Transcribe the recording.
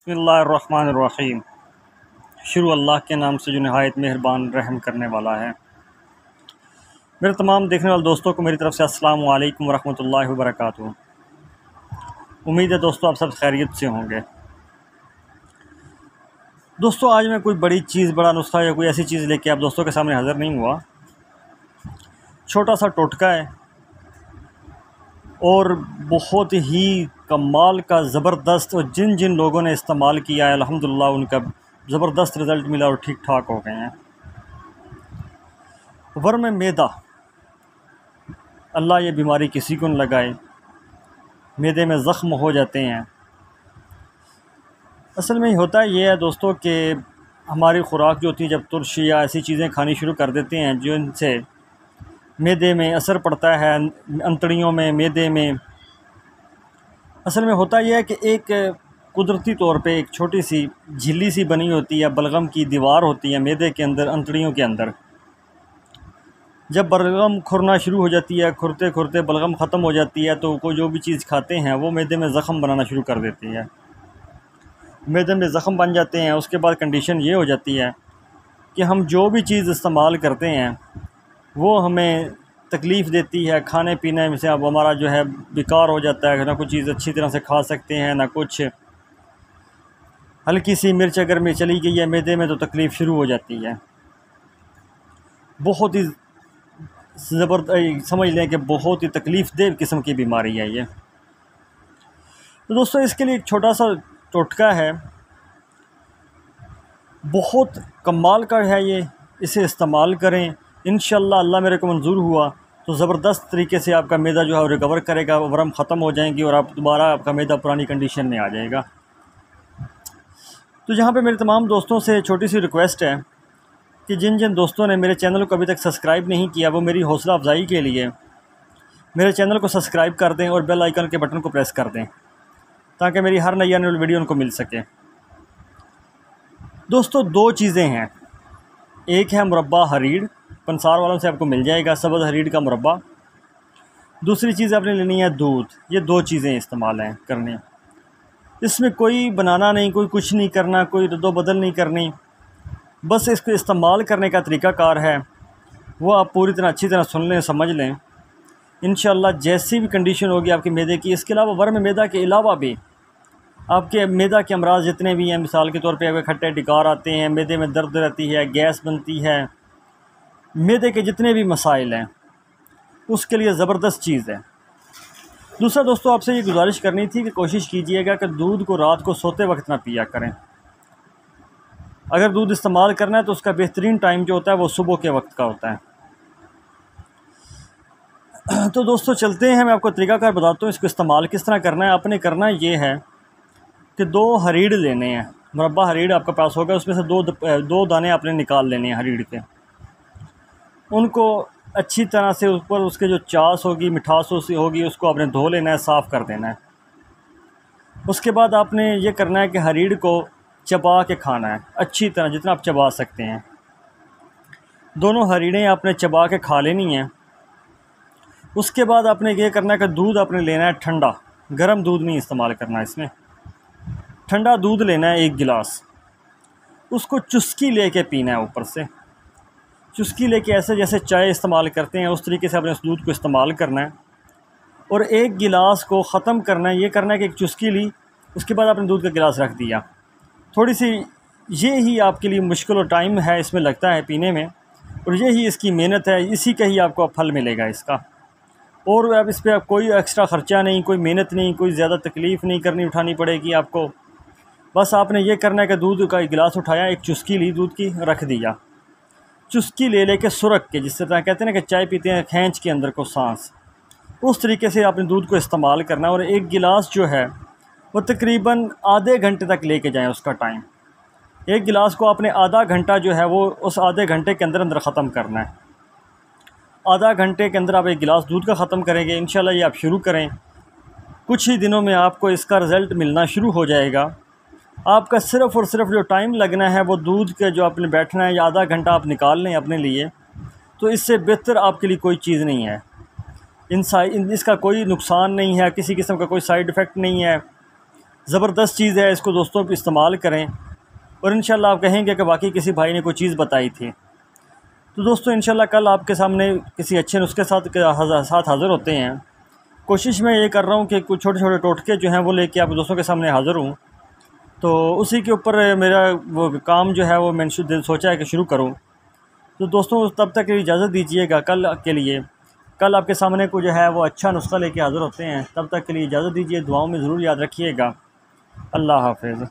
बिस्मिल्लाहिर्रहमानिर्रहीम। शुरू अल्लाह के नाम से जो नहायत मेहरबान रहम करने वाला है। मेरे तमाम देखने वाले दोस्तों को मेरी तरफ़ से अस्सलामु अलैकुम वरहमतुल्लाहि वबरकातुहू। उम्मीद है दोस्तों आप सब खैरियत से होंगे। दोस्तों आज मैं कोई बड़ी चीज़, बड़ा नुस्खा या कोई ऐसी चीज़ लेके आप दोस्तों के सामने हाज़िर नहीं हुआ। छोटा सा टोटका है और बहुत ही कमाल का ज़बरदस्त, और जिन जिन लोगों ने इस्तेमाल किया है अल्हम्दुलिल्लाह उनका ज़बरदस्त रिज़ल्ट मिला और ठीक ठाक हो गए हैं। वर्म मैदा, अल्लाह ये बीमारी किसी को न लगाए। मैदे में ज़ख्म हो जाते हैं। असल में होता ये है दोस्तों कि हमारी ख़ुराक जो होती है, जब तुरशी या ऐसी चीज़ें खानी शुरू कर देते हैं जिनसे मैदे में असर पड़ता है, अंतड़ियों में, मैदे में। असल में होता यह है कि एक कुदरती तौर पे एक छोटी सी झिल्ली सी बनी होती है, बलगम की दीवार होती है मैदे के अंदर, अंतड़ियों के अंदर। जब बलगम खुरना शुरू हो जाती है, खुरते खुरते बलगम ख़त्म हो जाती है, तो कोई जो भी चीज़ खाते हैं वो मैदे में ज़ख़म बनाना शुरू कर देती है। मैदे में ज़ख़म बन जाते हैं। उसके बाद कंडीशन ये हो जाती है कि हम जो भी चीज़ इस्तेमाल करते हैं वो हमें तकलीफ़ देती है। खाने पीने में से अब हमारा जो है बेकार हो जाता है, ना कुछ चीज़ अच्छी तरह से खा सकते हैं, ना कुछ। हल्की सी मिर्च अगर में चली गई है मैदे में तो तकलीफ़ शुरू हो जाती है। बहुत ही समझ लें कि बहुत ही तकलीफ़ देह किस्म की बीमारी है ये। तो दोस्तों इसके लिए एक छोटा सा टोटका है, बहुत कमाल का है ये। इसे इस्तेमाल करें, इंशाअल्लाह अल्लाह मेरे को मंजूर हुआ तो ज़बरदस्त तरीके से आपका मैदा जो है रिकवर करेगा, वर्म ख़त्म हो जाएंगी और आप दोबारा आपका मैदा पुरानी कंडीशन में आ जाएगा। तो यहाँ पे मेरे तमाम दोस्तों से छोटी सी रिक्वेस्ट है कि जिन जिन दोस्तों ने मेरे चैनल को अभी तक सब्सक्राइब नहीं किया, वो मेरी हौसला अफजाई के लिए मेरे चैनल को सब्सक्राइब कर दें और बेल आइकन के बटन को प्रेस कर दें ताकि मेरी हर नई आने वाली वीडियो उनको मिल सके। दोस्तों दो चीज़ें हैं, एक है मुरब्बा हरीड़, पंसार वालों से आपको मिल जाएगा सब्ज़ हरीड़ का मुरब्बा। दूसरी चीज़ आपने लेनी है दूध। ये दो चीज़ें इस्तेमाल हैं करनी। इसमें कोई बनाना नहीं, कोई कुछ नहीं करना, कोई रद्दो बदल नहीं करनी। बस इसको इस्तेमाल करने का तरीक़ाकार है वो आप पूरी तरह अच्छी तरह सुन लें, समझ लें। इंशाअल्लाह जैसी भी कंडीशन होगी आपके मैदे की, इसके अलावा वर्म मैदा के अलावा भी आपके मैदा के अमराज जितने भी हैं, मिसाल के तौर पे आपके खट्टे टिकार आते हैं, मैदे में दर्द रहती है, गैस बनती है, मैदे के जितने भी मसाइल हैं उसके लिए ज़बरदस्त चीज़ है। दूसरा दोस्तों आपसे ये गुजारिश करनी थी कि कोशिश कीजिएगा कि दूध को रात को सोते वक्त ना पिया करें। अगर दूध इस्तेमाल करना है तो उसका बेहतरीन टाइम जो होता है वो सुबह के वक्त का होता है। तो दोस्तों चलते हैं, मैं आपको तरीक़ाकार बताता हूँ इसको इस्तेमाल किस तरह करना है। आपने करना ये है कि 2 हरीड़ लेने हैं, मुरब्बा हरीड़ आपके पास होगा, उसमें से दो दाने आपने निकाल लेने हैं हरीड़ के। उनको अच्छी तरह से ऊपर उसके जो चास होगी, मिठास होगी, उसको आपने धो लेना है, साफ़ कर देना है। उसके बाद आपने ये करना है कि हरीड़ को चबा के खाना है अच्छी तरह, जितना आप चबा सकते हैं। दोनों हरीड़ें आपने चबा के खा लेनी हैं। उसके बाद आपने ये करना है कि दूध आपने लेना है ठंडा, गर्म दूध नहीं इस्तेमाल करना इसमें। ठंडा दूध लेना है 1 गिलास, उसको चुस्की लेके पीना है। ऊपर से चुस्की लेके ऐसे जैसे चाय इस्तेमाल करते हैं उस तरीके से आपने उस दूध को इस्तेमाल करना है और 1 गिलास को ख़त्म करना है। ये करना है कि एक चुस्की ली, उसके बाद आपने दूध का गिलास रख दिया। थोड़ी सी ये ही आपके लिए मुश्किल और टाइम है इसमें लगता है पीने में, और ये ही इसकी मेहनत है, इसी का ही आपको फल मिलेगा इसका। और अब इस पर कोई एक्स्ट्रा ख़र्चा नहीं, कोई मेहनत नहीं, कोई ज़्यादा तकलीफ़ नहीं करनी, उठानी पड़ेगी आपको। बस आपने ये करना है कि दूध का 1 गिलास उठाया, एक चुस्की ली दूध की, रख दिया। चुस्की ले लेके सुरख के, जिस तरह कहते हैं ना कि चाय पीते हैं खींच के अंदर को सांस, उस तरीके से आपने दूध को इस्तेमाल करना है। और 1 गिलास जो है वो तकरीबन आधे घंटे तक लेके जाएं उसका टाइम। 1 गिलास को आपने आधा घंटा जो है वो उस आधे घंटे के अंदर अंदर ख़त्म करना है। आधा घंटे के अंदर आप 1 गिलास दूध का ख़त्म करेंगे। इंशाल्लाह ये आप शुरू करें, कुछ ही दिनों में आपको इसका रिज़ल्ट मिलना शुरू हो जाएगा। आपका सिर्फ़ और सिर्फ जो टाइम लगना है वो दूध के जो आपने बैठना है या आधा घंटा आप निकाल लें अपने लिए, तो इससे बेहतर आपके लिए कोई चीज़ नहीं है। इसका कोई नुकसान नहीं है, किसी किस्म का कोई साइड इफ़ेक्ट नहीं है। ज़बरदस्त चीज़ है, इसको दोस्तों इस्तेमाल करें और इंशाल्लाह आप कहेंगे कि वाकई किसी भाई ने कोई चीज़ बताई थी। तो दोस्तों इंशाल्लाह कल आपके सामने किसी अच्छे नुस्खे साथ हाज़िर होते हैं। कोशिश मैं ये कर रहा हूँ कि कुछ छोटे छोटे टोटके जो हैं वो लेके आप दोस्तों के सामने हाज़िर हूँ। तो उसी के ऊपर मेरा वो काम जो है वो मैंने सोचा है कि शुरू करूँ। तो दोस्तों तब तक इजाज़त दीजिएगा कल के लिए। कल आपके सामने को जो है वो अच्छा नुस्खा लेके हाज़िर होते हैं। तब तक के लिए इजाज़त दीजिए। दुआओं में ज़रूर याद रखिएगा। अल्लाह हाफ़िज़।